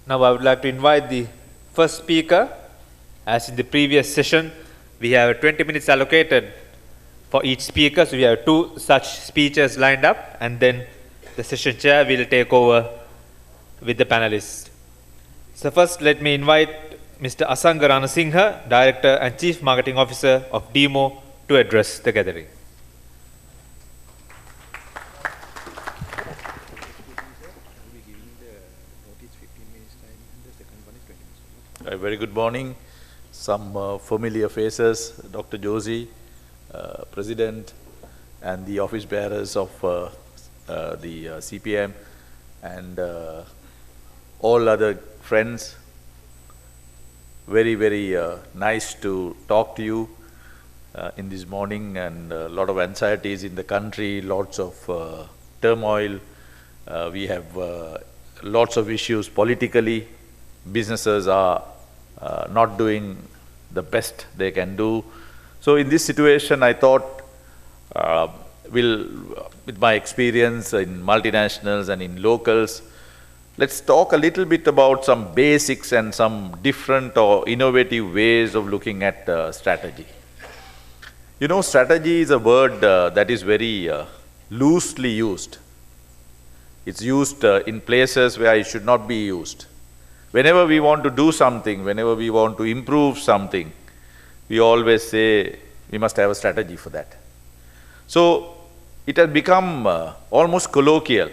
Now I would like to invite the first speaker. As in the previous session, we have 20 minutes allocated for each speaker. So we have 2 such speeches lined up, and then the session chair will take over with the panelists. So first, let me invite Mr. Asanga Ranasinghe, Director and Chief Marketing Officer of DIMO, to address the gathering. A very good morning. Some familiar faces, Dr. Josie, President, and the office bearers of the CPM, and all other friends. Very, very nice to talk to you in this morning, and a lot of anxieties in the country, lots of turmoil. We have lots of issues politically. Businesses are not doing the best they can do. So in this situation, I thought, with my experience in multinationals and in locals, let's talk a little bit about some basics and some different or innovative ways of looking at strategy. You know, strategy is a word that is very loosely used. It's used in places where it should not be used. Whenever we want to do something, whenever we want to improve something, we always say we must have a strategy for that. So it has become almost colloquial.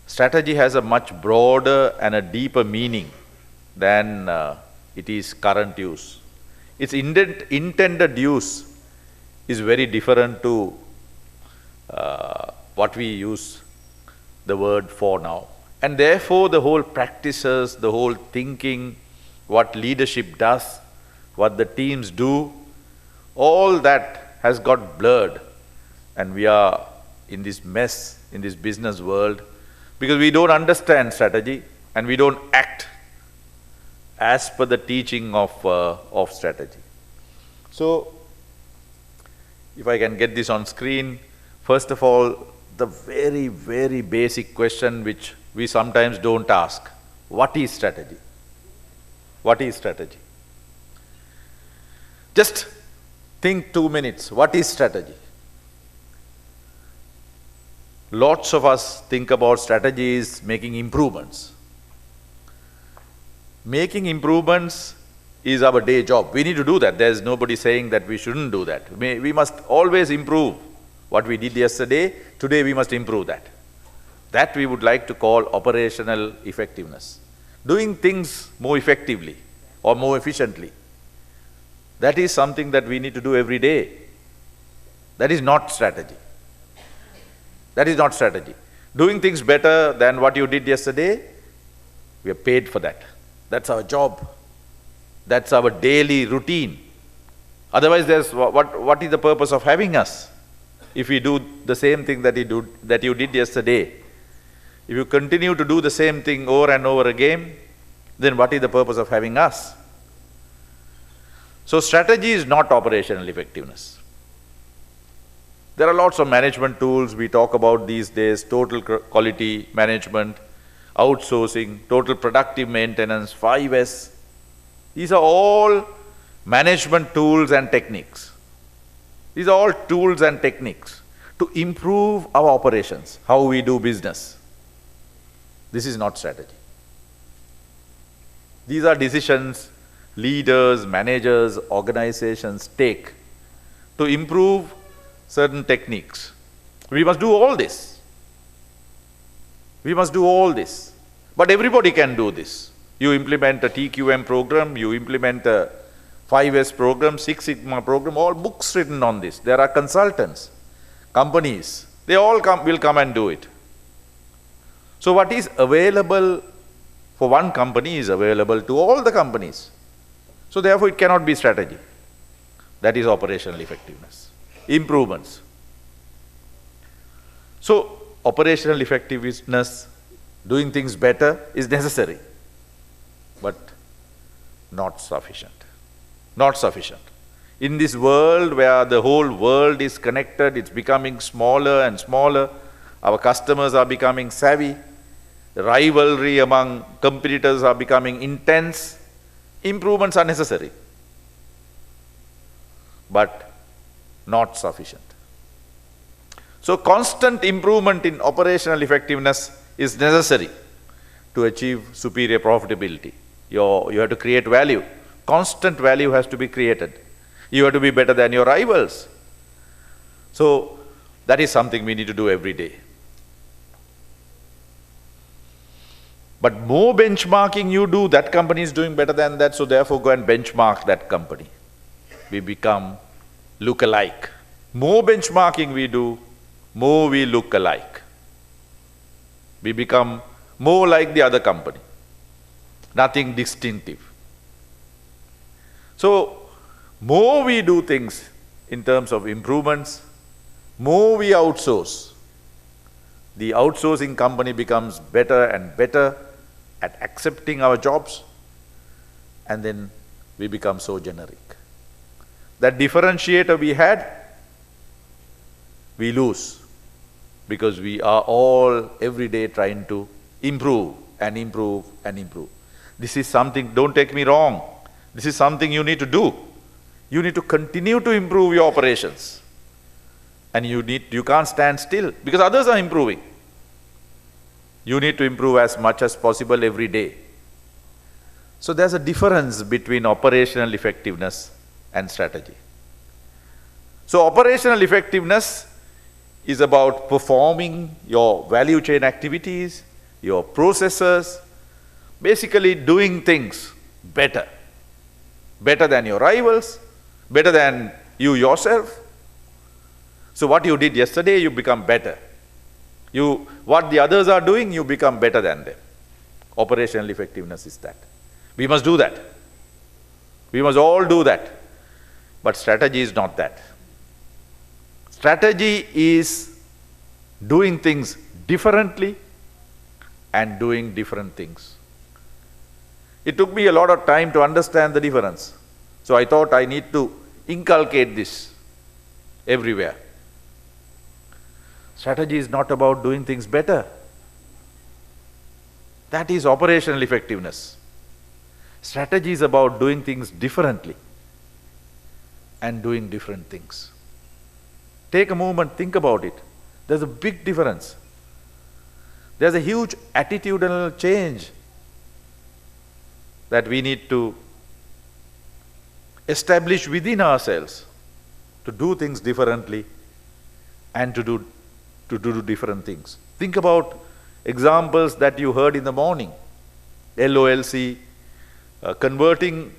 Strategy has a much broader and a deeper meaning than it is current use. Its intended use is very different to what we use the word for now. And therefore, the whole practices, the whole thinking, what leadership does, what the teams do, all that has got blurred. And we are in this mess, in this business world, because we don't understand strategy and we don't act as per the teaching of strategy. So, if I can get this on screen, first of all, the very, very basic question which we sometimes don't ask: what is strategy? What is strategy? Just think 2 minutes, what is strategy? Lots of us think about strategies making improvements. Making improvements is our day job. We need to do that. There's nobody saying that we shouldn't do that. We must always improve what we did yesterday. Today we must improve that. That we would like to call operational effectiveness. Doing things more effectively or more efficiently. That is something that we need to do every day. That is not strategy. That is not strategy. Doing things better than what you did yesterday, we are paid for that. That's our job. That's our daily routine. Otherwise, what is the purpose of having us? If we do the same thing that you did yesterday, if you continue to do the same thing over and over again, then what is the purpose of having us? So strategy is not operational effectiveness. There are lots of management tools we talk about these days: total quality management, outsourcing, total productive maintenance, 5S. These are all management tools and techniques. These are all tools and techniques to improve our operations, how we do business. This is not strategy. These are decisions leaders, managers, organizations take to improve certain techniques. We must do all this. We must do all this. But everybody can do this. You implement a TQM program, you implement a 5S program, 6 Sigma program, all books written on this. There are consultants, companies, they all will come and do it. So what is available for one company is available to all the companies. So therefore it cannot be strategy. That is operational effectiveness. Improvements. So operational effectiveness, doing things better, is necessary, but not sufficient. Not sufficient. In this world where the whole world is connected, it's becoming smaller and smaller, our customers are becoming savvy, The rivalry among competitors are becoming intense. Improvements are necessary, but not sufficient. So constant improvement in operational effectiveness is necessary to achieve superior profitability. You have to create value. Constant value has to be created. You have to be better than your rivals. So that is something we need to do every day. But more benchmarking you do, that company is doing better than that, so therefore go and benchmark that company. We become look-alike. More benchmarking we do, more we look alike. We become more like the other company. Nothing distinctive. So, more we do things in terms of improvements, more we outsource. The outsourcing company becomes better and better at accepting our jobs, and then we become so generic. That differentiator we had, we lose, because we are all every day trying to improve and improve and improve. This is something, don't take me wrong, this is something you need to do. You need to continue to improve your operations. And you can't stand still, because others are improving. You need to improve as much as possible every day. So there's a difference between operational effectiveness and strategy. So operational effectiveness is about performing your value chain activities, your processes, basically doing things better. Better than your rivals, better than you yourself. So what you did yesterday, you become better. What the others are doing, you become better than them. Operational effectiveness is that. We must do that. We must all do that. But strategy is not that. Strategy is doing things differently and doing different things. It took me a lot of time to understand the difference. So I thought I need to inculcate this everywhere. Strategy is not about doing things better. That is operational effectiveness. Strategy is about doing things differently and doing different things. Take a moment, think about it. There's a big difference. There's a huge attitudinal change that we need to establish within ourselves to do things differently and to do different things. Think about examples that you heard in the morning. LOLC converting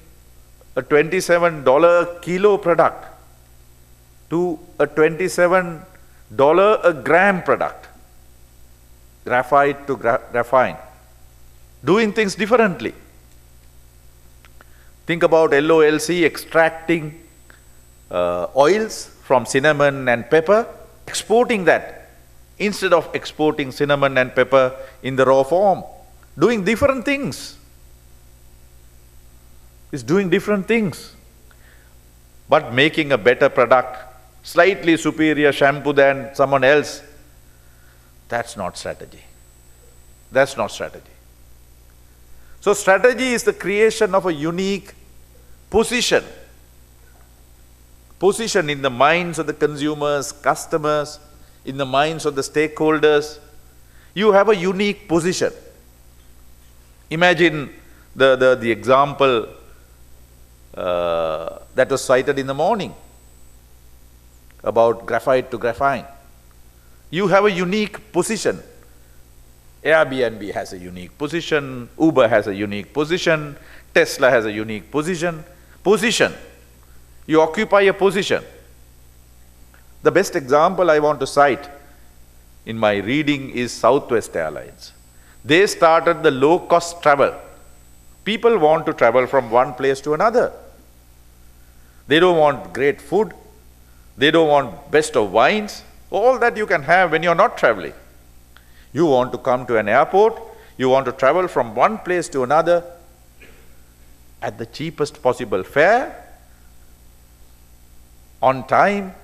a $27 kilo product to a $27 a gram product. Graphite to graphene. Doing things differently. Think about LOLC extracting oils from cinnamon and pepper, exporting that instead of exporting cinnamon and pepper in the raw form. Doing different things. It's doing different things. But making a better product, slightly superior shampoo than someone else, that's not strategy. That's not strategy. So strategy is the creation of a unique position. Position in the minds of the consumers, customers, in the minds of the stakeholders. You have a unique position. Imagine the example that was cited in the morning about graphite to graphene. You have a unique position. Airbnb has a unique position, Uber has a unique position, Tesla has a unique position. Position. You occupy a position. The best example I want to cite in my reading is Southwest Airlines. They started the low-cost travel. People want to travel from one place to another. They don't want great food. They don't want best of wines. All that you can have when you're not traveling. You want to come to an airport. You want to travel from one place to another at the cheapest possible fare, on time,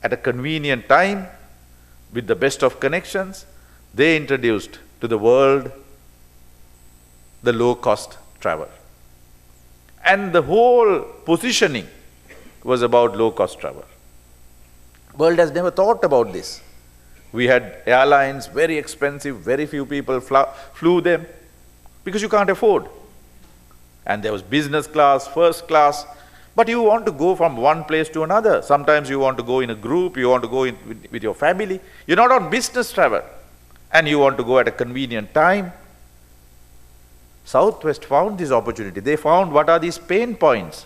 at a convenient time, with the best of connections. They introduced to the world the low-cost travel. And the whole positioning was about low-cost travel. World has never thought about this. We had airlines, very expensive, very few people flew them because you can't afford. And there was business class, first class, but you want to go from one place to another. Sometimes you want to go in a group, you want to go with your family. You're not on business travel and you want to go at a convenient time. Southwest found this opportunity. They found what are these pain points.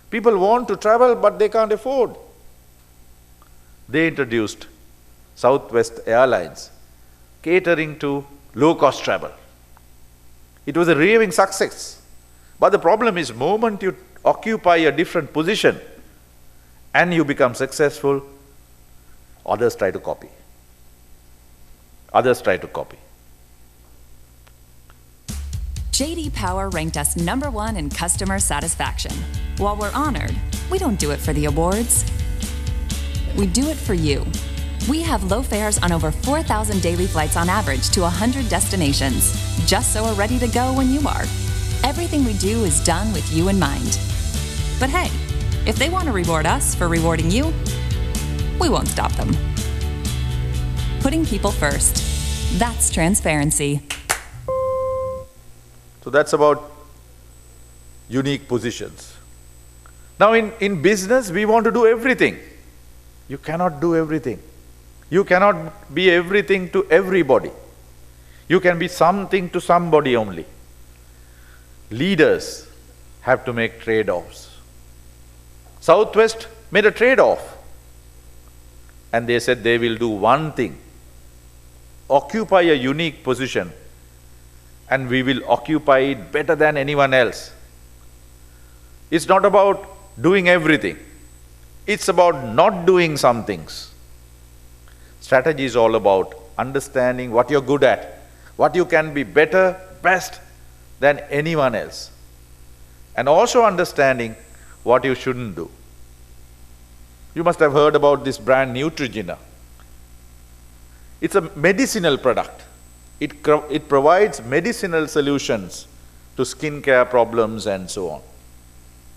People want to travel, but they can't afford. They introduced Southwest Airlines, catering to low-cost travel. It was a raving success. But the problem is, moment you occupy a different position and you become successful, others try to copy. Others try to copy. J.D. Power ranked us #1 in customer satisfaction. While we're honored, we don't do it for the awards. We do it for you. We have low fares on over 4,000 daily flights on average to 100 destinations, just so we're ready to go when you are. Everything we do is done with you in mind. But hey, if they want to reward us for rewarding you, we won't stop them. Putting people first. That's transparency. So that's about unique positions. Now in business, we want to do everything. You cannot do everything. You cannot be everything to everybody. You can be something to somebody only. Leaders have to make trade-offs. Southwest made a trade-off. And they said they will do one thing. Occupy a unique position. And we will occupy it better than anyone else. It's not about doing everything. It's about not doing some things. Strategy is all about understanding what you're good at, what you can be better, best than anyone else. And also understanding what you shouldn't do. You must have heard about this brand Neutrogena. It's a medicinal product. It provides medicinal solutions to skincare problems and so on.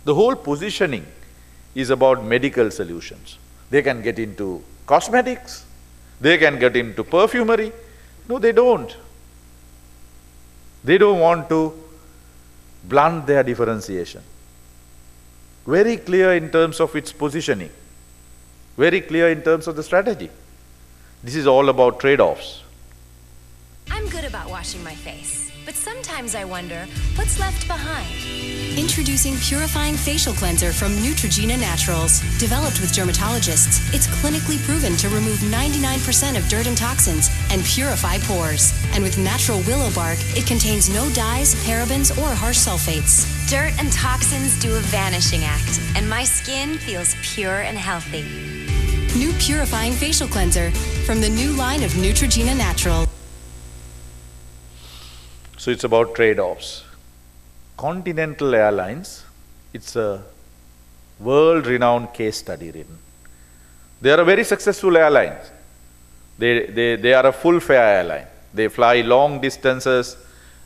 The whole positioning is about medical solutions. They can get into cosmetics, they can get into perfumery. No, they don't. They don't want to blunt their differentiation. Very clear in terms of its positioning. Very clear in terms of the strategy. This is all about trade-offs. I'm good about washing my face, but sometimes I wonder what's left behind. Introducing Purifying Facial Cleanser from Neutrogena Naturals. Developed with dermatologists, it's clinically proven to remove 99% of dirt and toxins and purify pores. And with natural willow bark, it contains no dyes, parabens, or harsh sulfates. Dirt and toxins do a vanishing act, and my skin feels pure and healthy. New Purifying Facial Cleanser from the new line of Neutrogena Natural. So it's about trade-offs. Continental Airlines, it's a world-renowned case study written. They are a very successful airline. They are a full-fare airline. They fly long distances.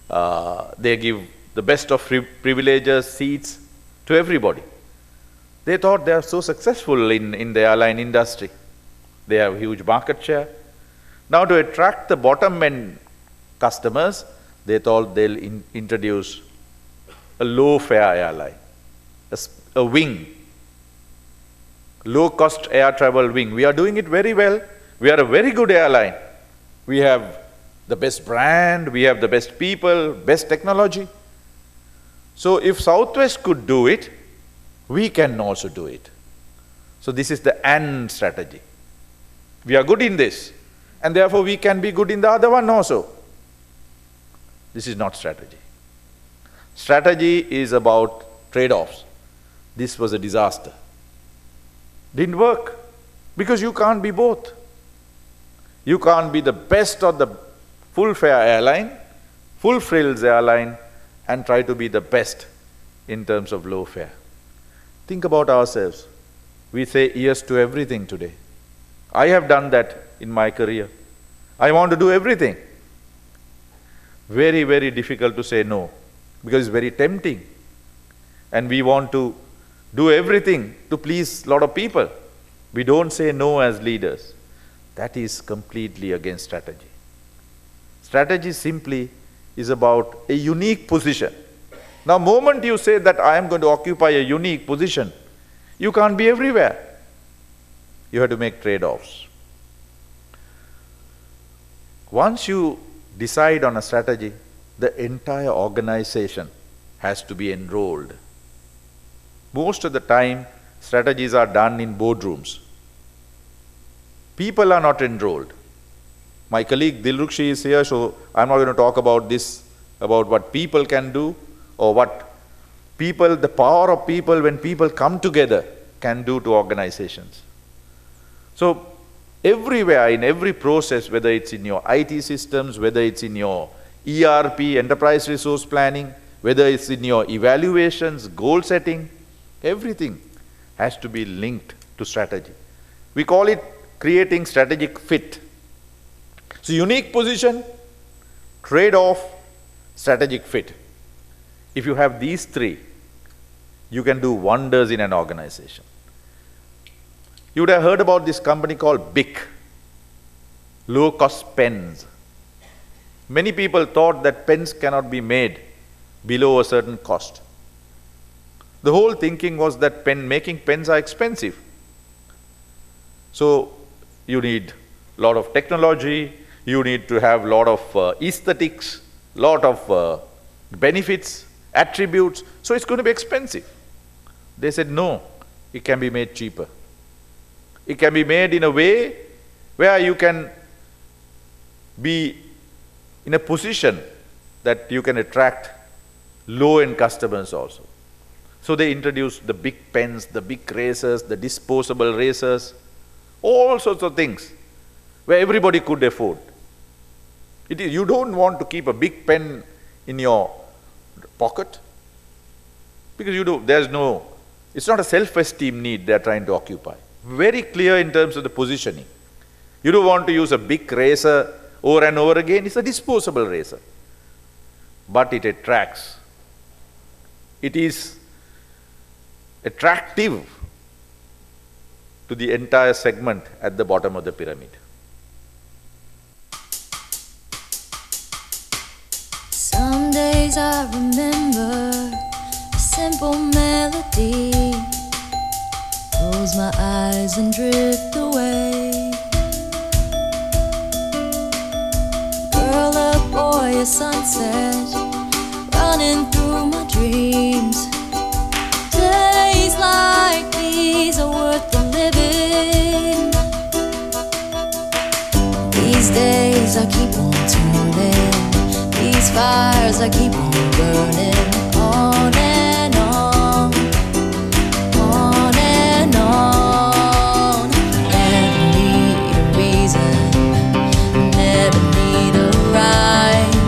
They give the best of privileges, seats to everybody. They thought they are so successful in the airline industry. They have huge market share. Now to attract the bottom-end customers, they thought they'll introduce a low-fare airline, a wing, low-cost air travel wing. We are doing it very well. We are a very good airline. We have the best brand, we have the best people, best technology. So if Southwest could do it, we can also do it. So this is the and strategy. We are good in this, and therefore we can be good in the other one also. This is not strategy. Strategy is about trade-offs. This was a disaster. Didn't work, because you can't be both. You can't be the best of the full-fare airline, full-frills airline, and try to be the best in terms of low fare. Think about ourselves. We say yes to everything today. I have done that in my career. I want to do everything. Very, very difficult to say no, because it's very tempting. And we want to do everything to please a lot of people. We don't say no as leaders. That is completely against strategy. Strategy simply is about a unique position. Now, moment you say that I am going to occupy a unique position, you can't be everywhere. You have to make trade-offs. Once you decide on a strategy, the entire organization has to be enrolled. Most of the time, strategies are done in boardrooms. People are not enrolled. My colleague Dilrukshi is here, so I'm not going to talk about this, about what people can do, or what people, the power of people when people come together can do to organizations. So, everywhere, in every process, whether it's in your IT systems, whether it's in your ERP, enterprise resource planning, whether it's in your evaluations, goal setting, everything has to be linked to strategy. We call it creating strategic fit. So, unique position, trade-off, strategic fit. If you have these three, you can do wonders in an organization. You would have heard about this company called BIC, low-cost pens. Many people thought that pens cannot be made below a certain cost. The whole thinking was that making pens are expensive. So, you need a lot of technology, you need to have a lot of aesthetics, lot of benefits, attributes, so it's going to be expensive. They said, no, it can be made cheaper. It can be made in a way where you can be in a position that you can attract low-end customers also. So they introduced the big pens, the big razors, the disposable razors, all sorts of things where everybody could afford. You don't want to keep a big pen in your pocket because it's not a self-esteem need they are trying to occupy. Very clear in terms of the positioning. You don't want to use a big razor over and over again, it's a disposable razor. But it attracts. It is attractive to the entire segment at the bottom of the pyramid. Some days I remember a simple melody. Close my eyes and drift away. Girl, a boy, a sunset running through my dreams. Days like these are worth the living. These days I keep on turning. These fires I keep on burning. On and on. On and on. Never need a reason. Never need a rhyme.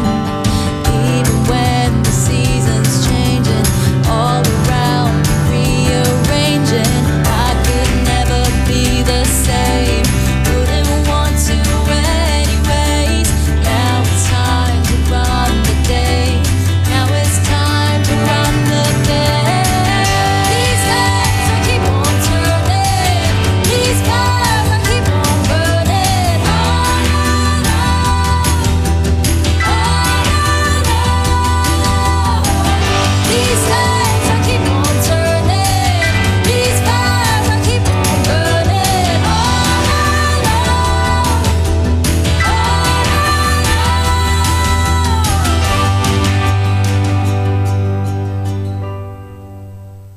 Even when the season's changing all around, rearranging, I could never be the same. Wouldn't want to anyways. Now it's time to run the day. Now it's time to run the day. These days I keep on turning. These fires I keep on burning. On and on. On and on. These days I keep on turning. These fires I keep on burning. On and on. On and on.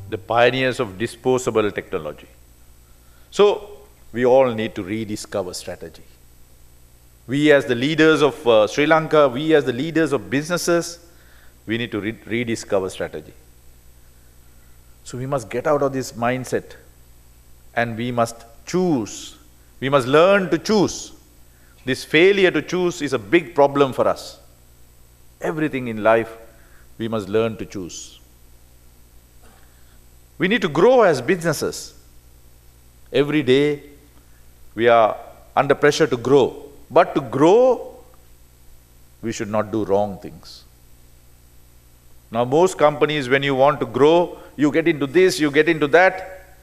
The pioneers of disposable technology. So, we all need to rediscover strategy. We as the leaders of Sri Lanka, we as the leaders of businesses, we need to rediscover strategy. So we must get out of this mindset and we must choose. We must learn to choose. This failure to choose is a big problem for us. Everything in life, we must learn to choose. We need to grow as businesses. Every day, we are under pressure to grow. But to grow, we should not do wrong things. Now most companies, when you want to grow, you get into this, you get into that.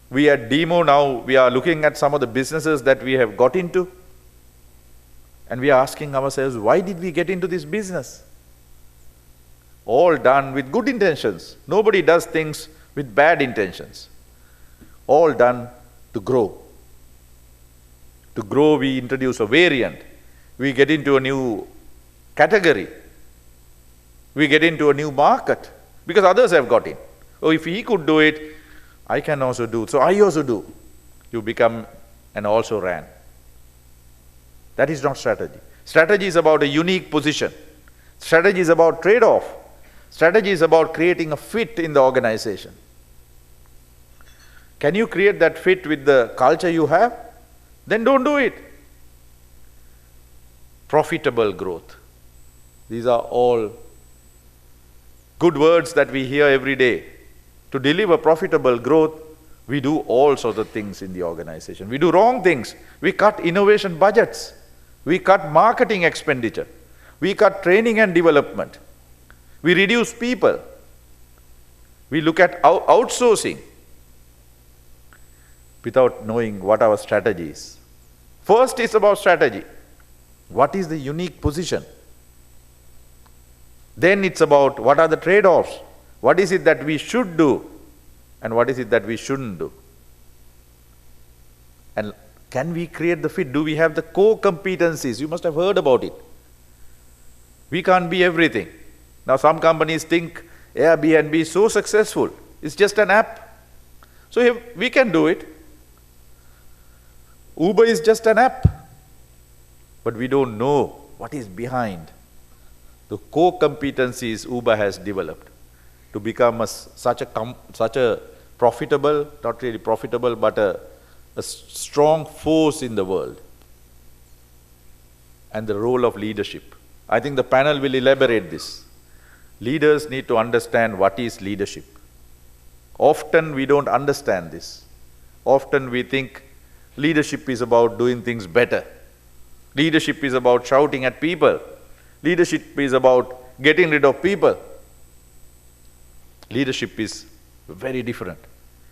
We at DIMO now, we are looking at some of the businesses that we have got into, and we are asking ourselves, why did we get into this business? All done with good intentions. Nobody does things with bad intentions. All done to grow. To grow, we introduce a variant. We get into a new category. We get into a new market because others have got in. Oh, if he could do it, I can also do. So I also do. You become an also ran. That is not strategy. Strategy is about a unique position. Strategy is about trade-off. Strategy is about creating a fit in the organization. Can you create that fit with the culture you have? Then don't do it. Profitable growth. These are all good words that we hear every day. To deliver profitable growth, we do all sorts of things in the organization. We do wrong things. We cut innovation budgets. We cut marketing expenditure. We cut training and development. We reduce people. We look at outsourcing without knowing what our strategy is. First is about strategy. What is the unique position? Then it's about what are the trade-offs? What is it that we should do? And what is it that we shouldn't do? And can we create the fit? Do we have the core competencies? You must have heard about it. We can't be everything. Now some companies think Airbnb is so successful. It's just an app. So we can do it. Uber is just an app. But we don't know what is behind the core competencies Uber has developed to become such a profitable, not really profitable, but a strong force in the world. And the role of leadership. I think the panel will elaborate this. Leaders need to understand what is leadership. Often we don't understand this. Often we think leadership is about doing things better. Leadership is about shouting at people. Leadership is about getting rid of people. Leadership is very different.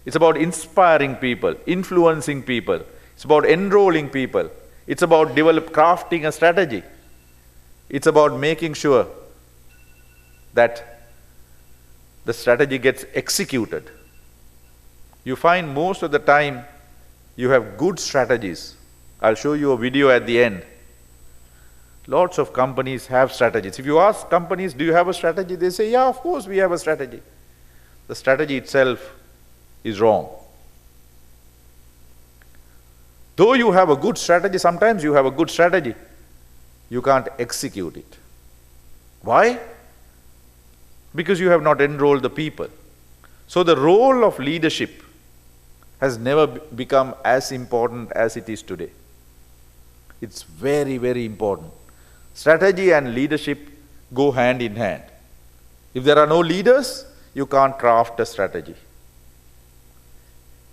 It's about inspiring people, influencing people. It's about enrolling people. It's about crafting a strategy. It's about making sure that the strategy gets executed. You find most of the time you have good strategies. I'll show you a video at the end. Lots of companies have strategies. If you ask companies, do you have a strategy? They say, yeah, of course we have a strategy. The strategy itself is wrong. Though you have a good strategy, sometimes you have a good strategy, you can't execute it. Why? Because you have not enrolled the people. So the role of leadership has never become as important as it is today. It's very, very important. Strategy and leadership go hand in hand. If there are no leaders, you can't craft a strategy.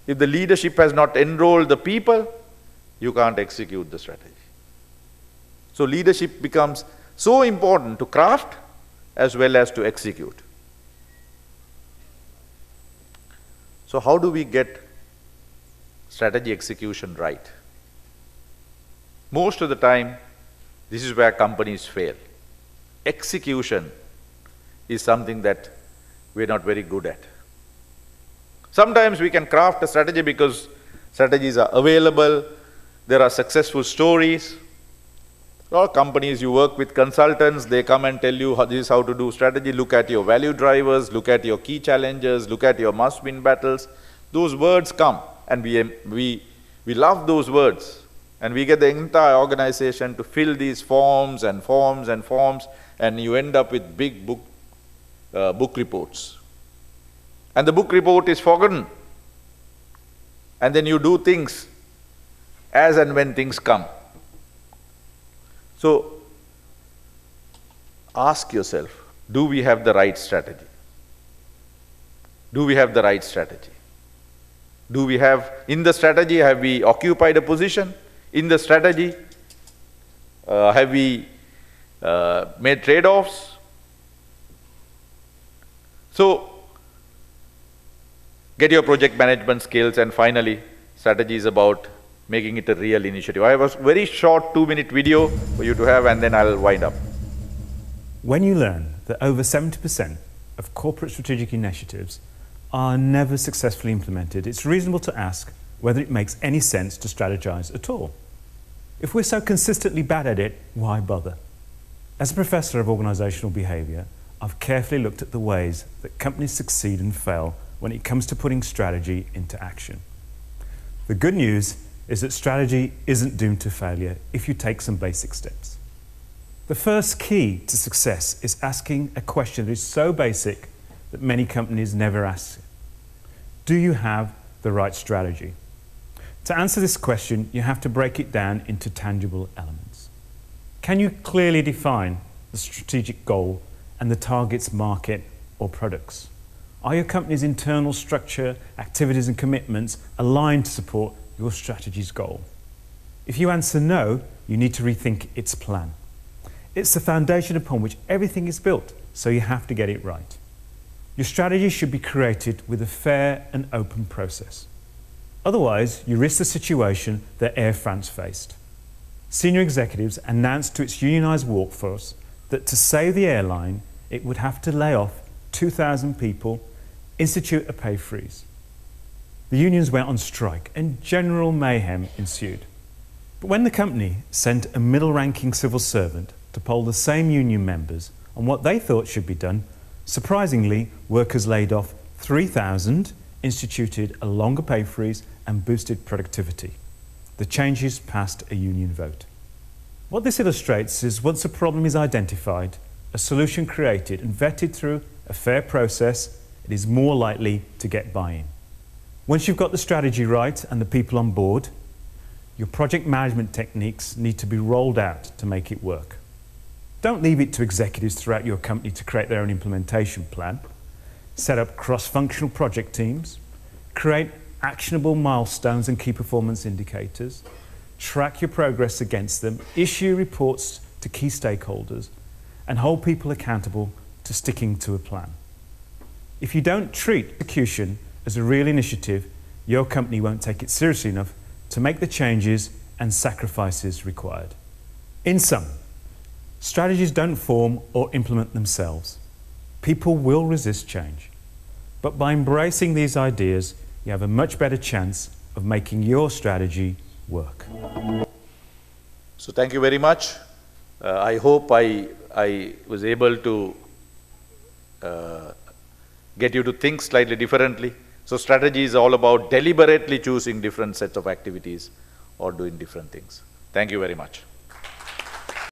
If the leadership has not enrolled the people, you can't execute the strategy. So leadership becomes so important to craft as well as to execute. So how do we get strategy execution right? Most of the time, this is where companies fail. Execution is something that we're not very good at. Sometimes we can craft a strategy because strategies are available, there are successful stories. A lot of companies, you work with consultants, they come and tell you this is how to do strategy, look at your value drivers, look at your key challenges, look at your must-win battles. Those words come and we love those words. And we get the entire organization to fill these forms and forms and forms, and you end up with big book reports. And the book report is forgotten. And then you do things as and when things come. So, ask yourself, do we have the right strategy? Do we have the right strategy? Do we have, in the strategy, have we occupied a position? In the strategy, have we made trade-offs. So, get your project management skills, and finally, strategy is about making it a real initiative. I have a very short 2-minute video for you to have, and then I'll wind up. When you learn that over 70% of corporate strategic initiatives are never successfully implemented, it's reasonable to ask whether it makes any sense to strategize at all. If we're so consistently bad at it, why bother? As a professor of organizational behavior, I've carefully looked at the ways that companies succeed and fail when it comes to putting strategy into action. The good news is that strategy isn't doomed to failure if you take some basic steps. The first key to success is asking a question that is so basic that many companies never ask it. Do you have the right strategy? To answer this question, you have to break it down into tangible elements. Can you clearly define the strategic goal and the target's market or products? Are your company's internal structure, activities and commitments aligned to support your strategy's goal? If you answer no, you need to rethink its plan. It's the foundation upon which everything is built, so you have to get it right. Your strategy should be created with a fair and open process. Otherwise, you risk the situation that Air France faced. Senior executives announced to its unionized workforce that to save the airline, it would have to lay off 2,000 people, institute a pay freeze. The unions went on strike and general mayhem ensued. But when the company sent a middle-ranking civil servant to poll the same union members on what they thought should be done, surprisingly, workers laid off 3,000, instituted a longer pay freeze and boosted productivity. The changes passed a union vote. What this illustrates is once a problem is identified, a solution created and vetted through a fair process, it is more likely to get buy-in. Once you've got the strategy right and the people on board, your project management techniques need to be rolled out to make it work. Don't leave it to executives throughout your company to create their own implementation plan. Set up cross-functional project teams, create actionable milestones and key performance indicators, track your progress against them, issue reports to key stakeholders, and hold people accountable to sticking to a plan. If you don't treat execution as a real initiative, your company won't take it seriously enough to make the changes and sacrifices required. In sum, strategies don't form or implement themselves. People will resist change. But by embracing these ideas, you have a much better chance of making your strategy work. So thank you very much. I hope I was able to get you to think slightly differently. So strategy is all about deliberately choosing different sets of activities or doing different things. Thank you very much.